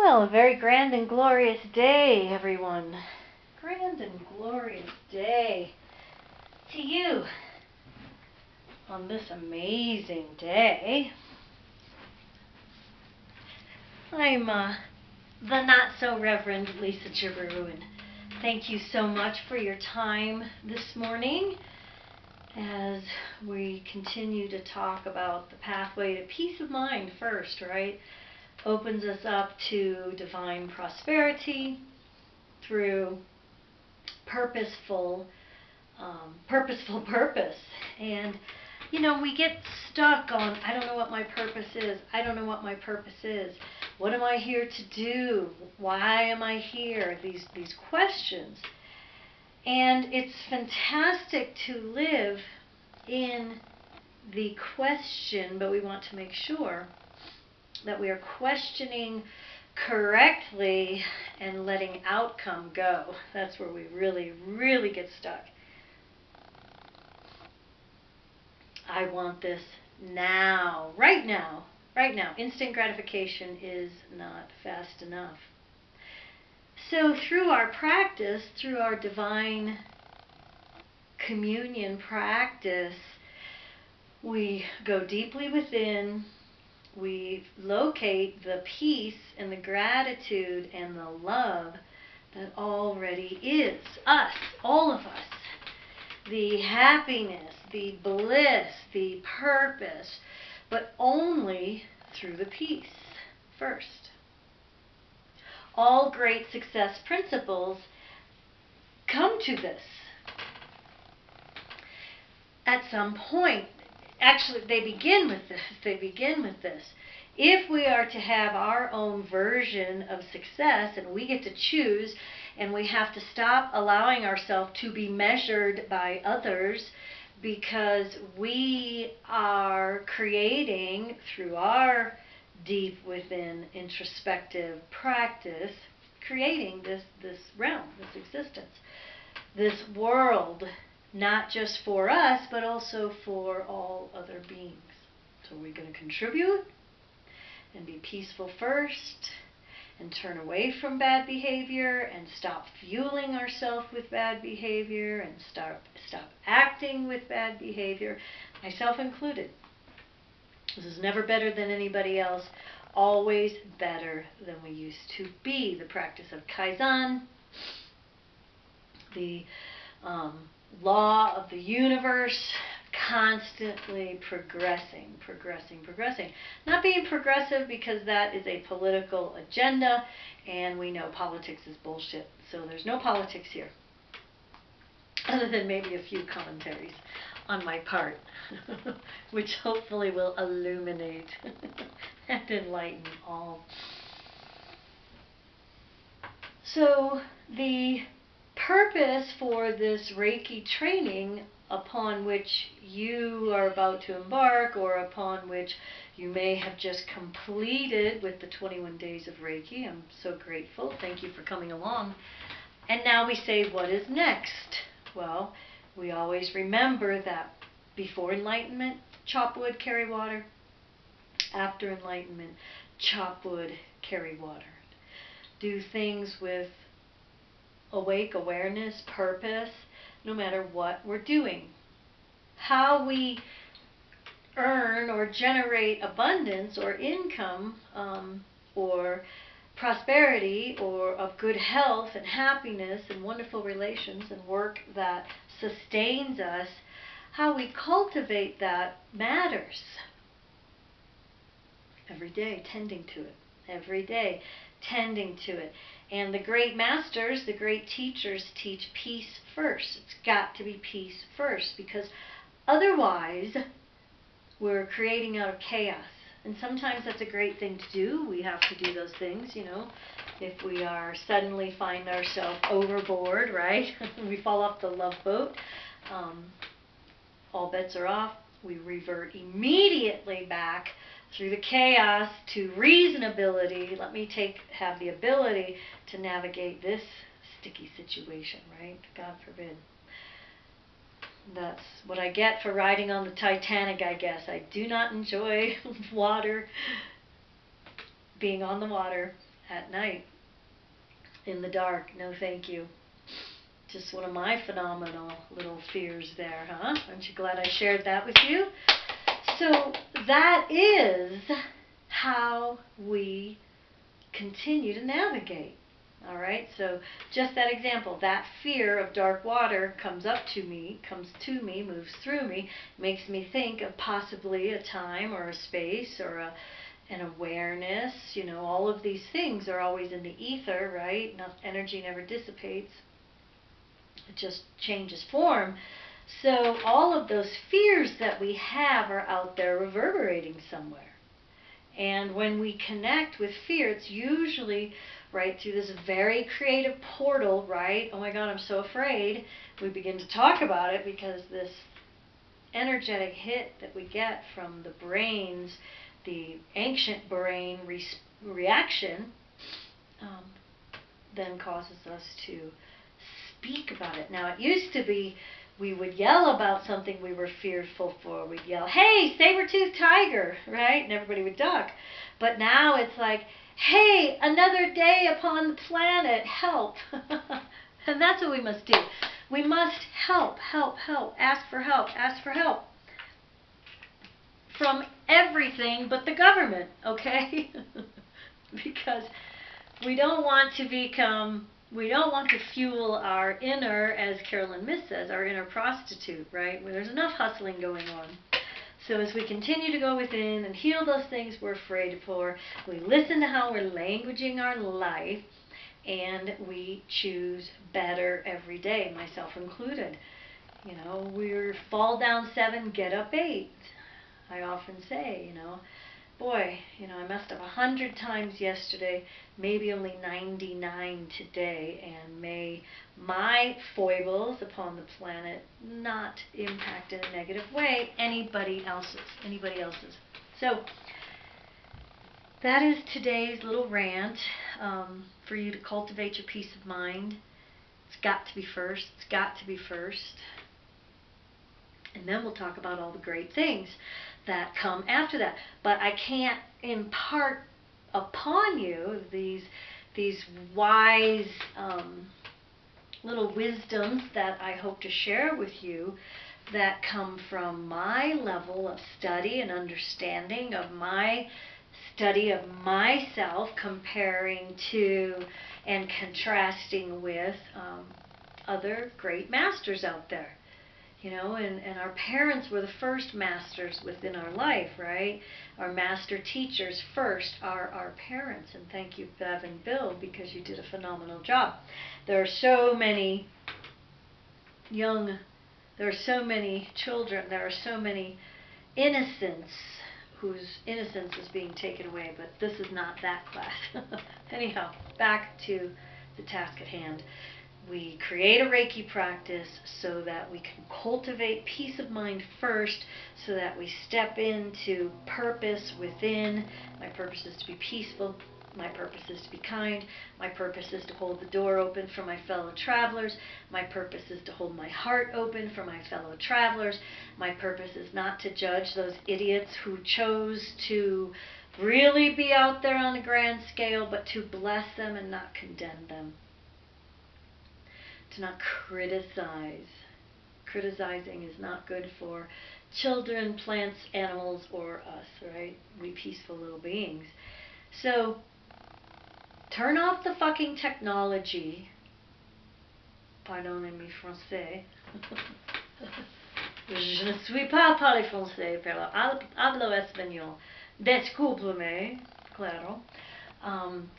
Well, a very grand and glorious day, everyone. Grand and glorious day to you on this amazing day. I'm the not-so-reverend Lisa Giroux, and thank you so much for your time this morning as we continue to talk about the pathway to peace of mind first, right? Opens us up to divine prosperity through purposeful purpose. And you know, we get stuck on, I don't know what my purpose is. I don't know what my purpose is. What am I here to do? Why am I here? These questions. And it's fantastic to live in the question, but we want to make sure that we are questioning correctly and letting outcome go. That's where we really, really get stuck. I want this now, right now, right now. Instant gratification is not fast enough. So through our practice, through our divine communion practice, we go deeply within. We locate the peace and the gratitude and the love that already is us, all of us. The happiness, the bliss, the purpose, but only through the peace first. All great success principles come to this at some point. Actually, they begin with this. If we are to have our own version of success and we get to choose, and we have to stop allowing ourselves to be measured by others, because we are creating through our deep within introspective practice, creating this realm, this existence, this world, not just for us, but also for all other beings. So we're going to contribute and be peaceful first, and turn away from bad behavior, and stop fueling ourselves with bad behavior, and stop acting with bad behavior, myself included. This is never better than anybody else, always better than we used to be. The practice of Kaizen, the law of the universe, constantly progressing. Not being progressive because that is a political agenda, and we know politics is bullshit. So there's no politics here, other than maybe a few commentaries on my part, which hopefully will illuminate and enlighten all. So the purpose for this Reiki training upon which you are about to embark, or upon which you may have just completed with the 21 days of Reiki. I'm so grateful. Thank you for coming along. And now we say, what is next? Well, we always remember that before enlightenment, chop wood, carry water. After enlightenment, chop wood, carry water. Do things with awake awareness, purpose, no matter what we're doing. How we earn or generate abundance or income or prosperity or of good health and happiness and wonderful relations and work that sustains us, how we cultivate that matters. Every day, tending to it. Every day, tending to it. And the great masters, the great teachers teach peace first. It's got to be peace first, because otherwise we're creating out of chaos. And sometimes that's a great thing to do. We have to do those things, you know. If we are suddenly find ourselves overboard, right? We fall off the love boat. All bets are off. We revert immediately back through the chaos to reasonability. Let me have the ability to navigate this sticky situation, right? God forbid. That's what I get for riding on the Titanic, I guess. I do not enjoy water, being on the water. at night in the dark. No thank you. Just one of my phenomenal little fears there, huh? Aren't you glad I shared that with you? So that is how we continue to navigate. All right, so just that example, that fear of dark water comes to me, moves through me, makes me think of possibly a time or a space or an awareness. You know, all of these things are always in the ether, right? Energy never dissipates. It just changes form. So all of those fears that we have are out there reverberating somewhere. And when we connect with fear, it's usually right through this very creative portal, right? Oh my God, I'm so afraid. We begin to talk about it because this energetic hit that we get from the brains, the ancient brain reaction, then causes us to speak about it. Now, it used to be we would yell about something we were fearful for. We'd yell, "Hey, saber-toothed tiger," right? And everybody would duck. But now it's like, "Hey, another day upon the planet, help." And that's what we must do. We must help, help, help, ask for help, ask for help. From everything but the government, okay? Because we don't want to fuel our inner, as Carolyn Myss says, our inner prostitute, right? Where there's enough hustling going on. So as we continue to go within and heal those things we're afraid for, we listen to how we're languaging our life, and we choose better every day, myself included. You know, we're fall down 7, get up 8. I often say, boy, I messed up 100 times yesterday, maybe only 99 today, and may my foibles upon the planet not impact in a negative way anybody else's. So that is today's little rant, for you to cultivate your peace of mind. It's got to be first. It's got to be first. And then we'll talk about all the great things that come after that. But I can't impart upon you these wise little wisdoms that I hope to share with you that come from my level of study and understanding of my study of myself, comparing to and contrasting with other great masters out there. And our parents were the first masters within our life, right? Our master teachers first are our parents. And thank you, Bev and Bill, because you did a phenomenal job. There are so many children, there are so many innocents whose innocence is being taken away, but this is not that class. Anyhow, back to the task at hand. We create a Reiki practice so that we can cultivate peace of mind first, so that we step into purpose within. My purpose is to be peaceful. My purpose is to be kind. My purpose is to hold the door open for my fellow travelers. My purpose is to hold my heart open for my fellow travelers. My purpose is not to judge those idiots who chose to really be out there on a grand scale, but to bless them and not condemn them. To not criticize. Criticizing is not good for children, plants, animals, or us, right? We peaceful little beings. So, turn off the fucking technology. Pardonnez-moi français. Je ne suis pas parler français, pero hablo español. Discúlpeme, claro.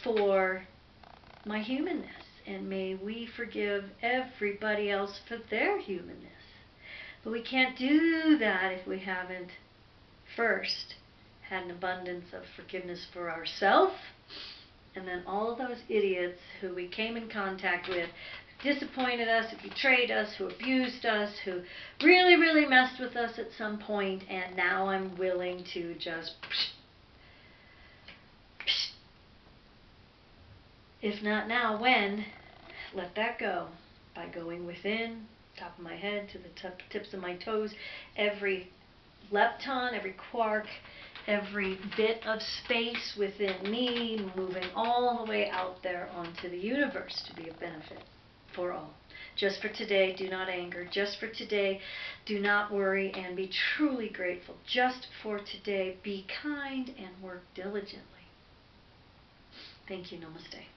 For my humanness. And may we forgive everybody else for their humanness. But we can't do that if we haven't first had an abundance of forgiveness for ourselves, and then all of those idiots who we came in contact with, who disappointed us, who betrayed us, who abused us, who really, really messed with us at some point, and now I'm willing to just if not now, when? Let that go by going within, top of my head to the tips of my toes, every lepton, every quark, every bit of space within me, moving all the way out there onto the universe to be of benefit for all. Just for today, do not anger. Just for today, do not worry, and be truly grateful. Just for today, be kind and work diligently. Thank you. Namaste.